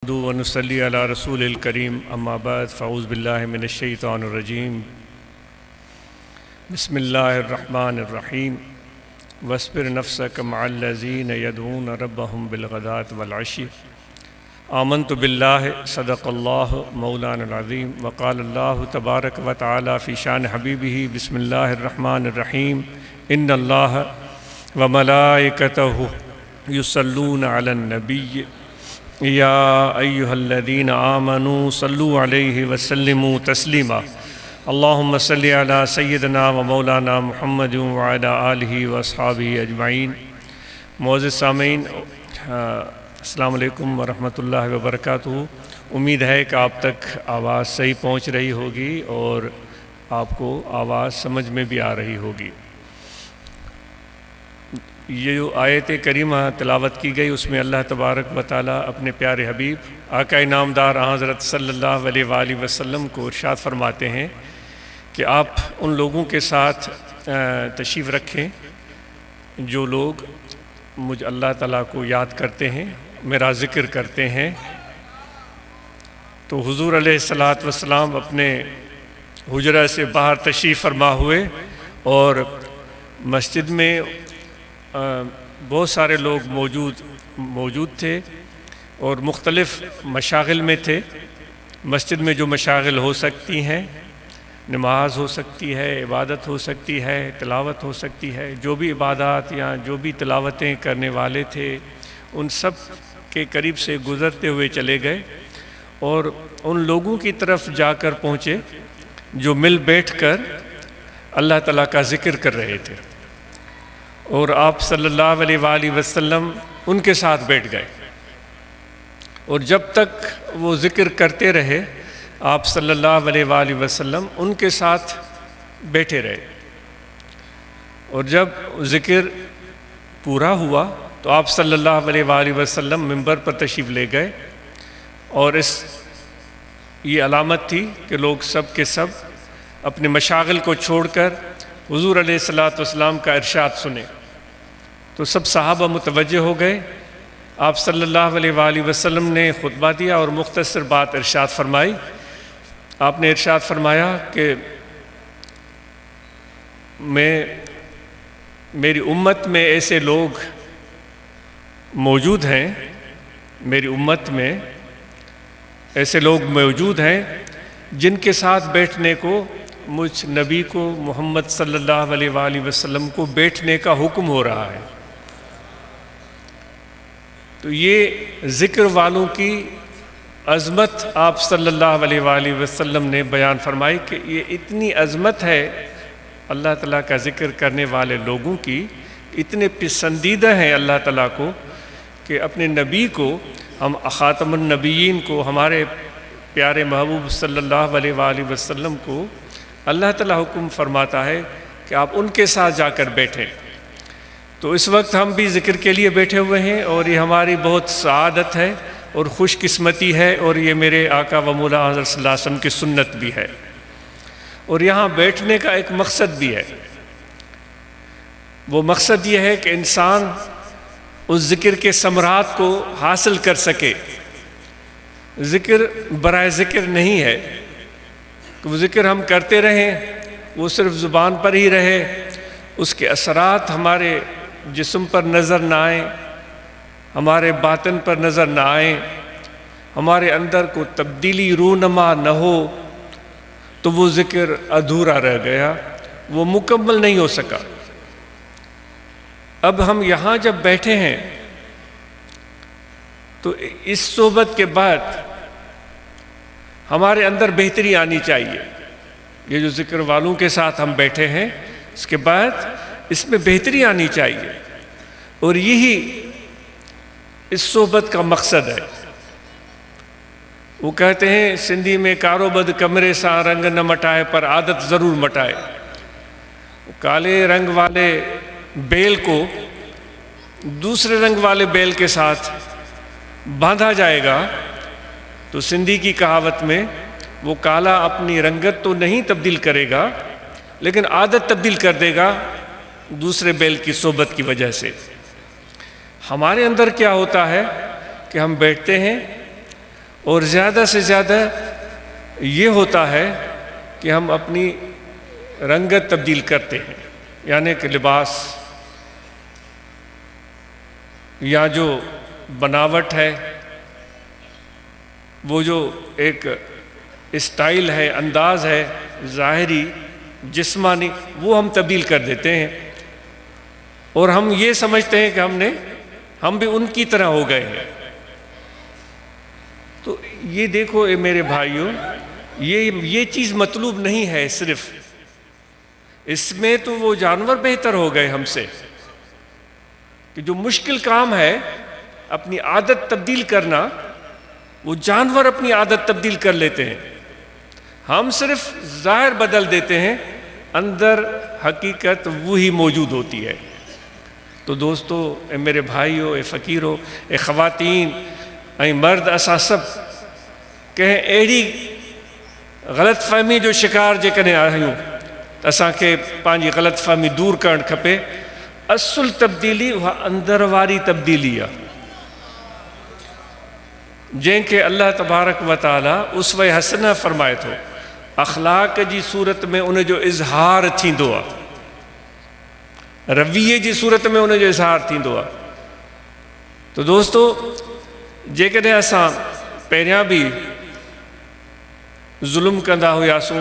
ونصلي على رسول الكريم اما بعد فاعوذ بالله من الشيطان الرجيم بسم الله الرحمن الرحيم واصبر نفسك مع الذين يدعون ربهم بالغداة والعشي آمنت بالله صدق الله مولانا العظيم وقال الله تبارك وتعالى في شان حبيبه بسم الله الرحمن الرحيم إن الله وملائكته يصلون على النبي يا أيها الذين آمنوا صلوا عليه وسلموا تسليما اللهم صل على سيدنا ومولانا محمد وعلى آله وأصحابه أجمعين۔ معزز سامعین، السلام علیکم ورحمۃ اللہ وبرکاتہ۔ امید ہے کہ آپ تک آواز صحیح پہنچ رہی ہوگی اور آپ کو آواز سمجھ میں بھی آ رہی ہوگی۔ یہ جو آیت کریمہ تلاوت کی گئی اس میں اللہ تبارک و تعالیٰ اپنے پیارے حبیب آقا نامدار حضرت صلی اللہ علیہ وآلہ وسلم کو ارشاد فرماتے ہیں کہ آپ ان لوگوں کے ساتھ تشریف رکھیں جو لوگ مجھ اللہ تعالیٰ کو یاد کرتے ہیں، میرا ذکر کرتے ہیں۔ تو حضور علیہ الصلاۃ والسلام اپنے حجرہ سے باہر تشریف فرما ہوئے اور مسجد میں بہت سارے لوگ موجود تھے اور مختلف مشاغل میں تھے۔ مسجد میں جو مشاغل ہو سکتی ہیں، نماز ہو سکتی ہے، عبادت ہو سکتی ہے، تلاوت ہو سکتی ہے، جو بھی عبادات یا جو بھی تلاوتیں کرنے والے تھے ان سب کے قریب سے گزرتے ہوئے چلے گئے اور ان لوگوں کی طرف جا کر پہنچے جو مل بیٹھ کر اللہ تعالیٰ کا ذکر کر رہے تھے، اور آپ صلی اللہ علیہ وآلہ وسلم ان کے ساتھ بیٹھ گئے، اور جب تک وہ ذکر کرتے رہے آپ صلی اللہ علیہ وآلہ وسلم ان کے ساتھ بیٹھے رہے، اور جب ذکر پورا ہوا تو آپ صلی اللہ علیہ وآلہ وسلم منبر پر تشریف لے گئے، اور یہ علامت تھی کہ لوگ سب کے سب اپنے مشاغل کو چھوڑ کر حضور علیہ الصلاۃ والسلام کا ارشاد سنیں۔ تو سب صحابہ متوجہ ہو گئے۔ آپ صلی اللہ علیہ وآلہ وسلم نے خطبہ دیا اور مختصر بات ارشاد فرمائی۔ آپ نے ارشاد فرمایا کہ میری امت میں ایسے لوگ موجود ہیں، میری امت میں ایسے لوگ موجود ہیں جن کے ساتھ بیٹھنے کو مجھ نبی کو محمد صلی اللہ علیہ وآلہ وسلم کو بیٹھنے کا حکم ہو رہا ہے۔ تو یہ ذکر والوں کی عظمت آپ صلی اللہ علیہ وآلہ وسلم نے بیان فرمائی کہ یہ اتنی عظمت ہے اللہ تعالیٰ کا ذکر کرنے والے لوگوں کی، اتنے پسندیدہ ہیں اللہ تعالیٰ کو کہ اپنے نبی کو، ہم خاتم النبیین کو، ہمارے پیارے محبوب صلی اللہ علیہ وآلہ وسلم کو اللہ تعالیٰ حکم فرماتا ہے کہ آپ ان کے ساتھ جا کر بیٹھیں۔ تو اس وقت ہم بھی ذکر کے لیے بیٹھے ہوئے ہیں اور یہ ہماری بہت سعادت ہے اور خوش قسمتی ہے، اور یہ میرے آقا و مولا حضرت صلی اللہ علیہ وسلم کی سنت بھی ہے، اور یہاں بیٹھنے کا ایک مقصد بھی ہے۔ وہ مقصد یہ ہے کہ انسان اس ذکر کے ثمرات کو حاصل کر سکے۔ ذکر برائے ذکر نہیں ہے کہ وہ ذکر ہم کرتے رہیں، وہ صرف زبان پر ہی رہے، اس کے اثرات ہمارے جسم پر نظر نہ آئیں، ہمارے باطن پر نظر نہ آئیں، ہمارے اندر کو تبدیلی رونما نہ ہو تو وہ ذکر ادھورا رہ گیا، وہ مکمل نہیں ہو سکا۔ اب ہم یہاں جب بیٹھے ہیں تو اس صحبت کے بعد ہمارے اندر بہتری آنی چاہیے۔ یہ جو ذکر والوں کے ساتھ ہم بیٹھے ہیں اس کے بعد اس میں بہتری آنی چاہیے، اور یہی اس صحبت کا مقصد ہے۔ وہ کہتے ہیں سندھی میں کارو بد کمرے سا رنگ نہ مٹائے پر عادت ضرور مٹائے۔ کالے رنگ والے بیل کو دوسرے رنگ والے بیل کے ساتھ باندھا جائے گا تو سندھی کی کہاوت میں وہ کالا اپنی رنگت تو نہیں تبدیل کرے گا لیکن عادت تبدیل کر دے گا دوسرے بیل کی صحبت کی وجہ سے۔ ہمارے اندر کیا ہوتا ہے کہ ہم بیٹھتے ہیں اور زیادہ سے زیادہ یہ ہوتا ہے کہ ہم اپنی رنگت تبدیل کرتے ہیں، یعنی کہ لباس یا جو بناوٹ ہے، وہ جو ایک اسٹائل ہے، انداز ہے ظاہری جسمانی، وہ ہم تبدیل کر دیتے ہیں، اور ہم یہ سمجھتے ہیں کہ ہم بھی ان کی طرح ہو گئے ہیں۔ تو یہ دیکھو اے میرے بھائیوں، یہ چیز مطلوب نہیں ہے، صرف اس میں تو وہ جانور بہتر ہو گئے ہم سے، کہ جو مشکل کام ہے اپنی عادت تبدیل کرنا، وہ جانور اپنی عادت تبدیل کر لیتے ہیں، ہم صرف ظاہر بدل دیتے ہیں، اندر حقیقت وہی موجود ہوتی ہے۔ تو دوستو، اے میرے بھائیو، اے فقیرو، اے خواتین، اے مرد، اساں سب کہیں اہڑی غلط فہمی جو شکار جے کنے آہیوں، اساں کے پانچی غلط فہمی دور کرن کھپے۔ اصل تبدیلی وہ اندر واری تبدیلی ہے، جن کے اللہ تبارک و تعالی اسوہ حسنہ فرمائے تھو، اخلاق جی صورت میں انہیں جو اظہار تھیندو ہے، رویے جی صورت میں انہیں جو اظہار تھیندو ہے۔ تو دوستو، جے کدیں اساں پہریاں بھی ظلم کندا ہویاسوں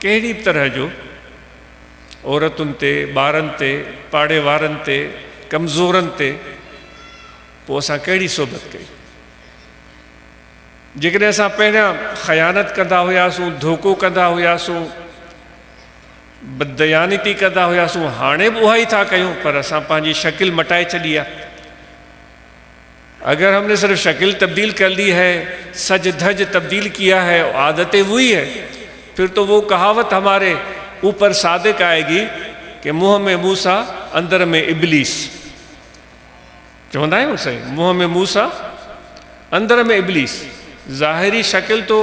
کہڑی طرح جو عورتن تے، بارن تے، پاڑے وارن تے، کمزورن تے، پو اساں کہڑی صحبت کئی۔ جیکڈیں اساں پہریاں خیانت کندا ہویاسوں، دھوکو کندا ہویاسوں، بددیانتی کندا ہویاسوں، ہانے بھی وہی تھا کیوں، پر اساں پانچی شکل مٹائے چلیا۔ اگر ہم نے صرف شکل تبدیل کر لی ہے، سج دھج تبدیل کیا ہے، عادتیں وہی ہے، پھر تو وہ کہاوت ہمارے اوپر صادق آئے گی کہ منہ میں موسیٰ اندر میں ابلیس، چوندہ ہے ان سے، منہ میں موسیٰ اندر میں ابلیس۔ ظاہری شکل تو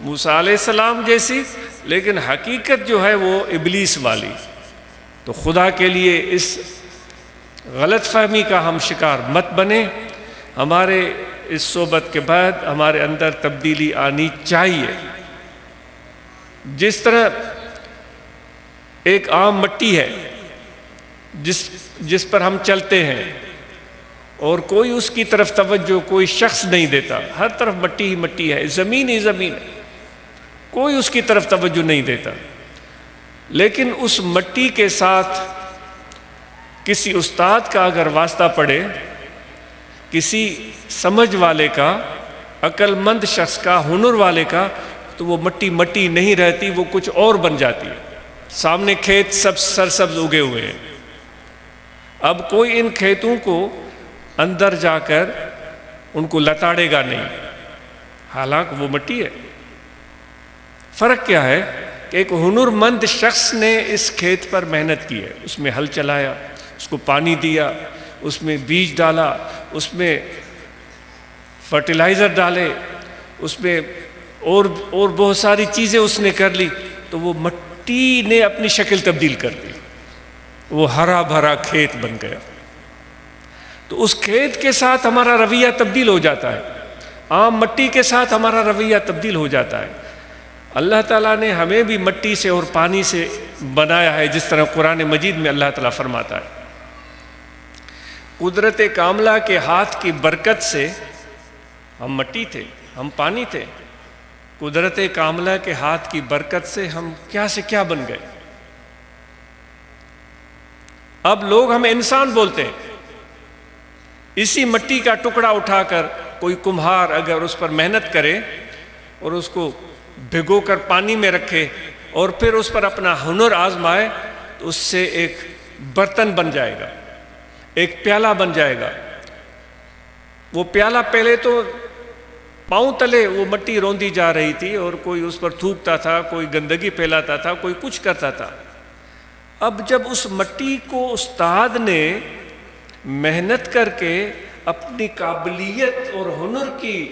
موسیٰ علیہ السلام جیسی، لیکن حقیقت جو ہے وہ ابلیس والی۔ تو خدا کے لیے اس غلط فہمی کا ہم شکار مت بنے۔ ہمارے اس صحبت کے بعد ہمارے اندر تبدیلی آنی چاہیے۔ جس طرح ایک عام مٹی ہے جس پر ہم چلتے ہیں، اور کوئی اس کی طرف توجہ کوئی شخص نہیں دیتا، ہر طرف مٹی ہی مٹی ہے، زمین ہی زمین ہے، کوئی اس کی طرف توجہ نہیں دیتا، لیکن اس مٹی کے ساتھ کسی استاد کا اگر واسطہ پڑے، کسی سمجھ والے کا، عقل مند شخص کا، ہنر والے کا، تو وہ مٹی مٹی نہیں رہتی، وہ کچھ اور بن جاتی ہے۔ سامنے کھیت سب سرسبز اگے ہوئے ہیں، اب کوئی ان کھیتوں کو اندر جا کر ان کو لتاڑے گا نہیں، حالانکہ وہ مٹی ہے۔ فرق کیا ہے کہ ایک ہنر مند شخص نے اس کھیت پر محنت کی ہے، اس میں ہل چلایا، اس کو پانی دیا، اس میں بیج ڈالا، اس میں فرٹیلائزر ڈالے، اس میں اور بہت ساری چیزیں اس نے کر لی، تو وہ مٹی نے اپنی شکل تبدیل کر دی، وہ ہرا بھرا کھیت بن گیا۔ تو اس کھیت کے ساتھ ہمارا رویہ تبدیل ہو جاتا ہے، عام مٹی کے ساتھ ہمارا رویہ تبدیل ہو جاتا ہے۔ اللہ تعالیٰ نے ہمیں بھی مٹی سے اور پانی سے بنایا ہے، جس طرح قرآن مجید میں اللہ تعالیٰ فرماتا ہے، قدرت کاملہ کے ہاتھ کی برکت سے ہم مٹی تھے، ہم پانی تھے، قدرت کاملہ کے ہاتھ کی برکت سے ہم کیا سے کیا بن گئے۔ اب لوگ ہمیں انسان بولتے ہیں۔ اسی مٹی کا ٹکڑا اٹھا کر کوئی کمہار اگر اس پر محنت کرے اور اس کو بھگو کر پانی میں رکھے اور پھر اس پر اپنا ہنر آزمائے، تو اس سے ایک برتن بن جائے گا، ایک پیالہ بن جائے گا۔ وہ پیالہ پہلے تو پاؤں تلے وہ مٹی روندی جا رہی تھی اور کوئی اس پر تھوکتا تھا، کوئی گندگی پھیلاتا تھا، کوئی کچھ کرتا تھا۔ اب جب اس مٹی کو استاد نے محنت کر کے اپنی قابلیت اور ہنر کی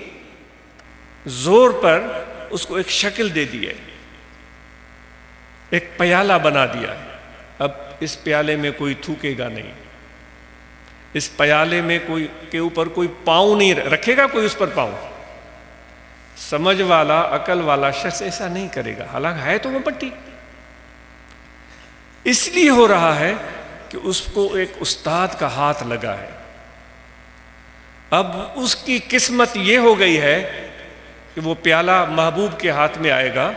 زور پر اس کو ایک شکل دے دی ہے، ایک پیالہ بنا دیا ہے، اب اس پیالے میں کوئی تھوکے گا نہیں، اس پیالے میں کوئی کے اوپر کوئی پاؤں نہیں رکھے گا، کوئی اس پر پاؤں. سمجھ والا، عقل والا شخص ایسا نہیں کرے گا، حالانکہ ہے تو وہ مٹی. اس لیے ہو رہا ہے کہ اس کو ایک استاد کا ہاتھ لگا ہے. اب اس کی قسمت یہ ہو گئی ہے کہ وہ پیالہ محبوب کے ہاتھ میں آئے گا،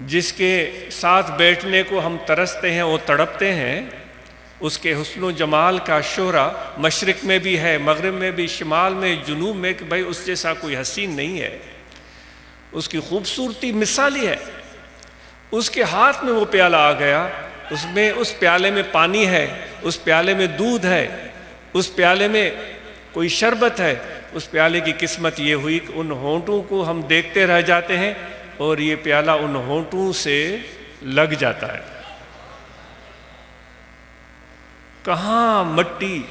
جس کے ساتھ بیٹھنے کو ہم ترستے ہیں، وہ تڑپتے ہیں. اس کے حسن و جمال کا شہرہ مشرق میں بھی ہے، مغرب میں بھی، شمال میں، جنوب میں، کہ بھائی اس جیسا کوئی حسین نہیں ہے. اس کی خوبصورتی مثالی ہے. اس کے ہاتھ میں وہ پیالہ آ گیا، اس پیالے میں پانی ہے، اس پیالے میں دودھ ہے، اس پیالے میں کوئی شربت ہے. اس پیالے کی قسمت یہ ہوئی کہ ان ہونٹوں کو ہم دیکھتے رہ جاتے ہیں اور یہ پیالہ ان ہونٹوں سے لگ جاتا ہے. کہاں مٹی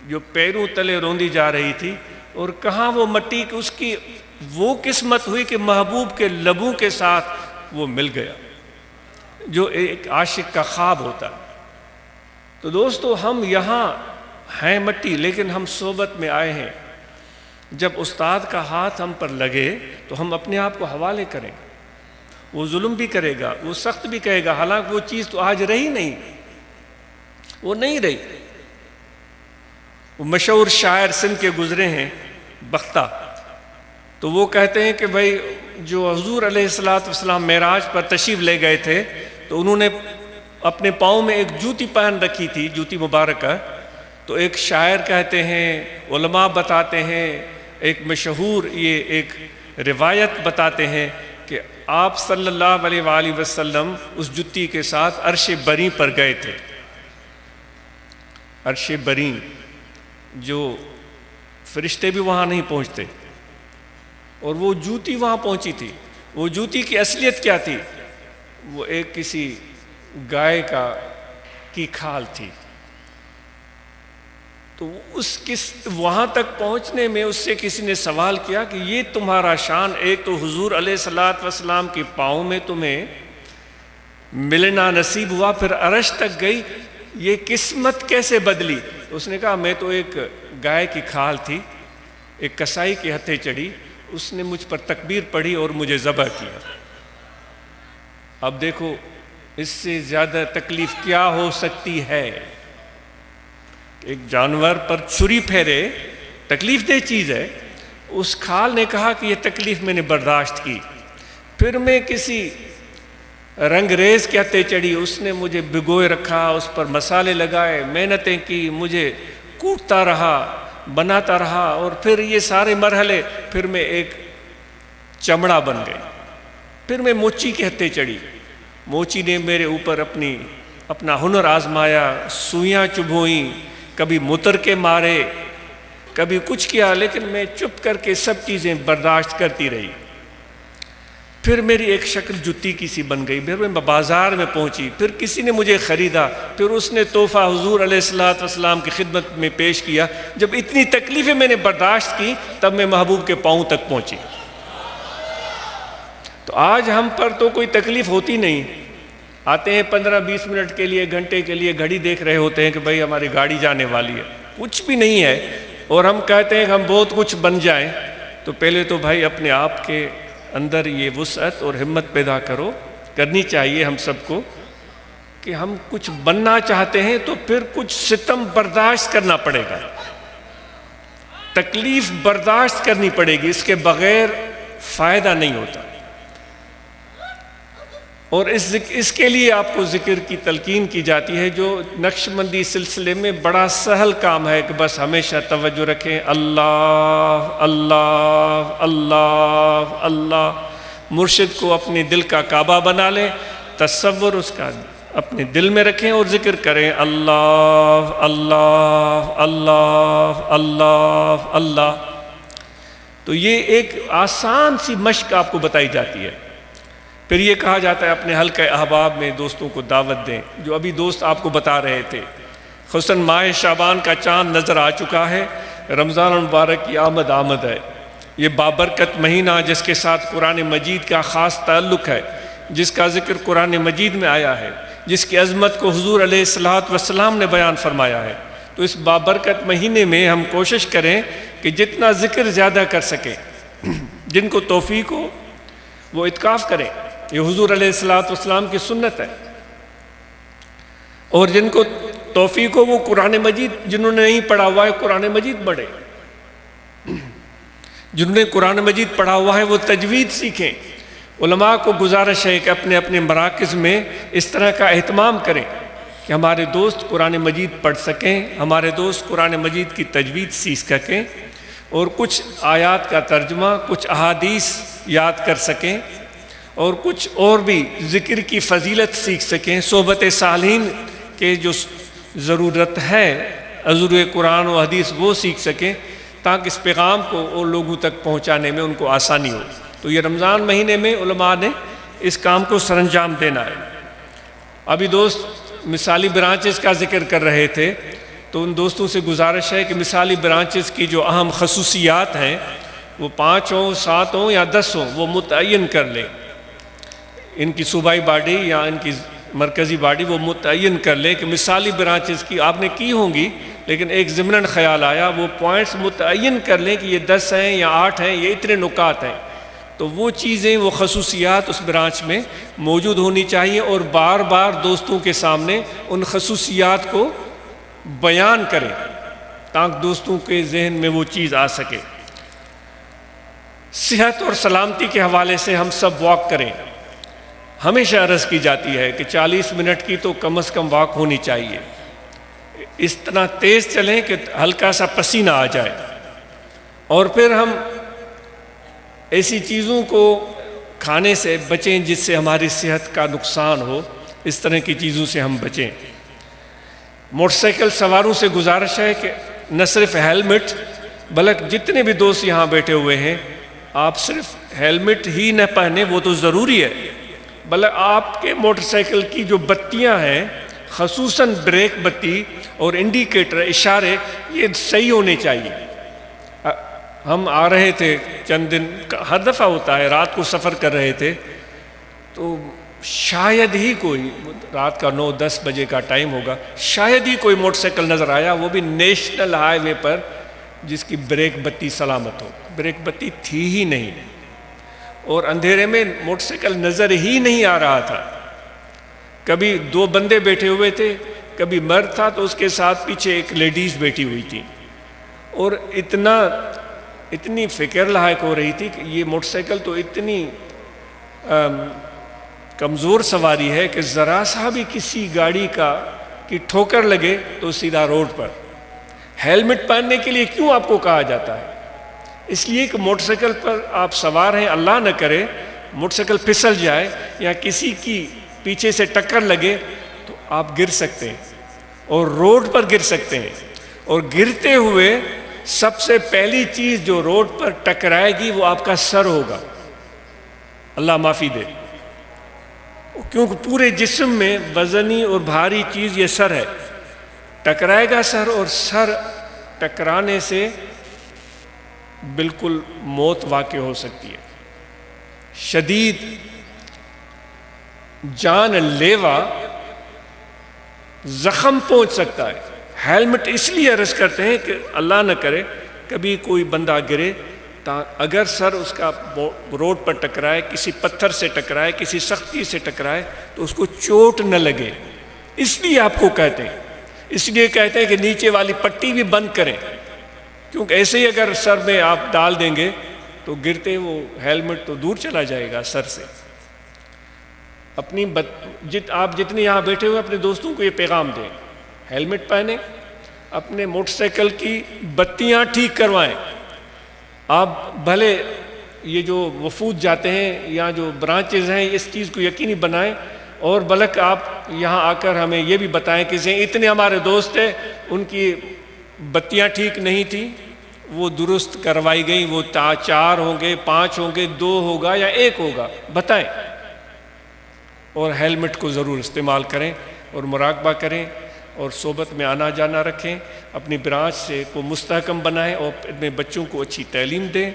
جو پیروں تلے روندی جا رہی تھی، اور کہاں وہ مٹی کہ اس کی وہ قسمت ہوئی کہ محبوب کے لبوں کے ساتھ وہ مل گیا، جو ایک عاشق کا خواب ہوتا ہے. تو دوستو، ہم یہاں ہیں مٹی، لیکن ہم صحبت میں آئے ہیں. جب استاد کا ہاتھ ہم پر لگے تو ہم اپنے آپ کو حوالے کریں. وہ ظلم بھی کرے گا، وہ سخت بھی کہے گا، حالانکہ وہ چیز تو آج رہی نہیں، وہ نہیں رہی. وہ مشہور شاعر سندھ کے گزرے ہیں بختہ، تو وہ کہتے ہیں کہ بھائی جو حضور علیہ السلام معراج پر تشریف لے گئے تھے تو انہوں نے اپنے پاؤں میں ایک جوتی پہن رکھی تھی، جوتی مبارکہ. تو ایک شاعر کہتے ہیں، علماء بتاتے ہیں، ایک مشہور یہ ایک روایت بتاتے ہیں کہ آپ صلی اللہ علیہ وآلہ وسلم اس جوتی کے ساتھ عرش بری پر گئے تھے. عرش بری، جو فرشتے بھی وہاں نہیں پہنچتے، اور وہ جوتی وہاں پہنچی تھی. وہ جوتی کی اصلیت کیا تھی؟ وہ ایک کسی گائے کی کھال تھی. تو وہاں تک پہنچنے میں اس سے کسی نے سوال کیا کہ یہ تمہارا شان، ایک تو حضور علیہ السلام کے پاؤں میں تمہیں ملنا نصیب ہوا، پھر عرش تک گئی، یہ قسمت کیسے بدلی؟ اس نے کہا میں تو ایک گائے کی کھال تھی، ایک کسائی کے ہتھے چڑھی، اس نے مجھ پر تکبیر پڑھی اور مجھے ذبح کیا. اب دیکھو اس سے زیادہ تکلیف کیا ہو سکتی ہے؟ ایک جانور پر چھری پھیرے تکلیف دہ چیز ہے. اس کھال نے کہا کہ یہ تکلیف میں نے برداشت کی. پھر میں کسی رنگ ریز کے ہتھے چڑھی، اس نے مجھے بھگوئے رکھا، اس پر مسالے لگائے، محنتیں کی، مجھے کوٹتا رہا، بناتا رہا، اور پھر یہ سارے مرحلے، پھر میں ایک چمڑا بن گئی. پھر میں موچی کے ہتھے چڑھی، موچی نے میرے اوپر اپنا ہنر آزمایا، سوئیاں چبھوئیں، کبھی متر کے مارے، کبھی کچھ کیا، لیکن میں چپ کر کے سب چیزیں برداشت کرتی رہی. پھر میری ایک شکل جتی کی سی بن گئی، پھر میں بازار میں پہنچی، پھر کسی نے مجھے خریدا، پھر اس نے تحفہ حضور علیہ السلام کی خدمت میں پیش کیا. جب اتنی تکلیفیں میں نے برداشت کی، تب میں محبوب کے پاؤں تک پہنچی. تو آج ہم پر تو کوئی تکلیف ہوتی نہیں. آتے ہیں 15-20 منٹ کے لیے، گھنٹے کے لیے، گھڑی دیکھ رہے ہوتے ہیں کہ بھائی ہماری گاڑی جانے والی ہے، کچھ بھی نہیں ہے، اور ہم کہتے ہیں کہ ہم بہت کچھ بن جائیں. تو پہلے تو بھائی اپنے آپ کے اندر یہ وسعت اور ہمت پیدا کرنی چاہیے ہم سب کو کہ ہم کچھ بننا چاہتے ہیں تو پھر کچھ ستم برداشت کرنا پڑے گا، تکلیف برداشت کرنی پڑے گی، اس کے بغیر فائدہ نہیں ہوتا. اور اس کے لیے آپ کو ذکر کی تلقین کی جاتی ہے، جو نقشبندی سلسلے میں بڑا سہل کام ہے کہ بس ہمیشہ توجہ رکھیں، اللہ اللہ اللہ اللہ. مرشد کو اپنے دل کا کعبہ بنا لیں، تصور اس کا اپنے دل میں رکھیں اور ذکر کریں، اللہ اللہ اللہ اللہ اللہ. تو یہ ایک آسان سی مشق آپ کو بتائی جاتی ہے. پھر یہ کہا جاتا ہے اپنے حلقہ احباب میں دوستوں کو دعوت دیں، جو ابھی دوست آپ کو بتا رہے تھے. خصوصاً ماہ شعبان کا چاند نظر آ چکا ہے، رمضان المبارک کی آمد ہے. یہ بابرکت مہینہ جس کے ساتھ قرآن مجید کا خاص تعلق ہے، جس کا ذکر قرآن مجید میں آیا ہے، جس کی عظمت کو حضور علیہ السلام نے بیان فرمایا ہے. تو اس بابرکت مہینے میں ہم کوشش کریں کہ جتنا ذکر زیادہ کر سکیں، جن کو توفیق ہو وہ اعتکاف کریں، یہ حضور علیہ السلام کی سنت ہے، اور جن کو توفیق ہو وہ قرآن مجید، جنہوں نے نہیں پڑھا ہوا ہے قرآن مجید پڑھیں، جنہوں نے قرآن مجید پڑھا ہوا ہے وہ تجوید سیکھیں۔ علماء کو گزارش ہے کہ اپنے اپنے مراکز میں اس طرح کا اہتمام کریں کہ ہمارے دوست قرآن مجید پڑھ سکیں، ہمارے دوست قرآن مجید کی تجوید سیکھ سکیں، اور کچھ آیات کا ترجمہ، کچھ احادیث یاد کر سکیں، اور کچھ اور بھی ذکر کی فضیلت سیکھ سکیں، صحبت صالحین کے جو ضرورت ہے حضور قرآن و حدیث وہ سیکھ سکیں، تاکہ اس پیغام کو اور لوگوں تک پہنچانے میں ان کو آسانی ہو۔ تو یہ رمضان مہینے میں علماء نے اس کام کو سر انجام دینا ہے۔ ابھی دوست مثالی برانچز کا ذکر کر رہے تھے، تو ان دوستوں سے گزارش ہے کہ مثالی برانچز کی جو اہم خصوصیات ہیں وہ 5 ہوں، 7 ہوں یا 10 ہوں، وہ متعین کر لیں۔ ان کی صوبائی باڈی یا ان کی مرکزی باڈی وہ متعین کر لے کہ مثالی برانچز کی آپ نے کی ہوں گی، لیکن ایک ضمناً خیال آیا وہ پوائنٹس متعین کر لیں کہ یہ 10 ہیں یا 8 ہیں، یہ اتنے نکات ہیں، تو وہ چیزیں، وہ خصوصیات اس برانچ میں موجود ہونی چاہیے، اور بار بار دوستوں کے سامنے ان خصوصیات کو بیان کریں تاکہ دوستوں کے ذہن میں وہ چیز آ سکے۔ صحت اور سلامتی کے حوالے سے ہم سب واک کریں۔ ہمیشہ عرض کی جاتی ہے کہ 40 منٹ کی تو کم از کم واک ہونی چاہیے، اس طرح تیز چلیں کہ ہلکا سا پسینہ آ جائے، اور پھر ہم ایسی چیزوں کو کھانے سے بچیں جس سے ہماری صحت کا نقصان ہو، اس طرح کی چیزوں سے ہم بچیں۔ موٹر سائیکل سواروں سے گزارش ہے کہ نہ صرف ہیلمٹ، بلکہ جتنے بھی دوست یہاں بیٹھے ہوئے ہیں، آپ صرف ہیلمٹ ہی نہ پہنیں، وہ تو ضروری ہے، بلکہ آپ کے موٹر سائیکل کی جو بتیاں ہیں، خصوصاً بریک بتی اور انڈیکیٹر، اشارے، یہ صحیح ہونے چاہیے۔ ہم آ رہے تھے چند دن، ہر دفعہ ہوتا ہے، رات کو سفر کر رہے تھے، تو شاید ہی کوئی، رات کا 9-10 بجے کا ٹائم ہوگا، شاید ہی کوئی موٹر سائیکل نظر آیا، وہ بھی نیشنل ہائی وے پر، جس کی بریک بتی سلامت ہو۔ بریک بتی تھی ہی نہیں، اور اندھیرے میں موٹر سائیکل نظر ہی نہیں آ رہا تھا۔ کبھی 2 بندے بیٹھے ہوئے تھے، کبھی مرد تھا تو اس کے ساتھ پیچھے ایک لیڈیز بیٹھی ہوئی تھی، اور اتنی فکر لاحق ہو رہی تھی کہ یہ موٹر سائیکل تو اتنی کمزور سواری ہے کہ ذرا سا بھی کسی گاڑی کی ٹھوکر لگے تو سیدھا روڈ پر۔ ہیلمٹ پہننے کے لیے کیوں آپ کو کہا جاتا ہے؟ اس لیے کہ موٹر سائیکل پر آپ سوار ہیں، اللہ نہ کرے موٹر سائیکل پھسل جائے یا کسی کی پیچھے سے ٹکر لگے تو آپ گر سکتے ہیں، اور روڈ پر گر سکتے ہیں، اور گرتے ہوئے سب سے پہلی چیز جو روڈ پر ٹکرائے گی وہ آپ کا سر ہوگا، اللہ معافی دے، کیونکہ پورے جسم میں وزنی اور بھاری چیز یہ سر ہے، ٹکرائے گا سر، اور سر ٹکرانے سے بالکل موت واقع ہو سکتی ہے، شدید جان لیوا زخم پہنچ سکتا ہے۔ ہیلمٹ اس لیے عرض کرتے ہیں کہ اللہ نہ کرے کبھی کوئی بندہ گرے، اگر سر اس کا روڈ پر ٹکرائے، کسی پتھر سے ٹکرائے، کسی سختی سے ٹکرائے تو اس کو چوٹ نہ لگے، اس لیے آپ کو کہتے ہیں، اس لیے کہتے ہیں کہ نیچے والی پٹی بھی بند کریں، کیونکہ ایسے ہی اگر سر میں آپ ڈال دیں گے تو گرتے وہ ہیلمٹ تو دور چلا جائے گا سر سے۔ آپ جتنے یہاں بیٹھے ہوئے اپنے دوستوں کو یہ پیغام دیں، ہیلمٹ پہنیں، اپنے موٹر سائیکل کی بتیاں ٹھیک کروائیں۔ آپ بھلے یہ جو وفود جاتے ہیں یا جو برانچز ہیں اس چیز کو یقینی بنائیں، اور بلکہ آپ یہاں آ کر ہمیں یہ بھی بتائیں کہ اتنے ہمارے دوست ہیں ان کی بتیاں ٹھیک نہیں تھیں، وہ درست کروائی گئیں، وہ 4 ہوں گے، 5 ہوں گے، 2 ہوگا یا 1 ہوگا، بتائیں۔ اور ہیلمٹ کو ضرور استعمال کریں اور مراقبہ کریں، اور صحبت میں آنا جانا رکھیں، اپنی برانچ سے کو مستحکم بنائیں، اور اپنے بچوں کو اچھی تعلیم دیں،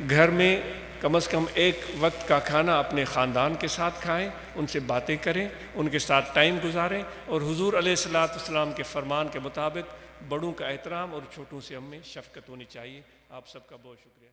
گھر میں کم از کم 1 وقت کا کھانا اپنے خاندان کے ساتھ کھائیں، ان سے باتیں کریں، ان کے ساتھ ٹائم گزاریں، اور حضور علیہ السلام کے فرمان کے مطابق بڑوں کا احترام اور چھوٹوں سے ہم میں شفقت ہونی چاہیے۔ آپ سب کا بہت شکریہ۔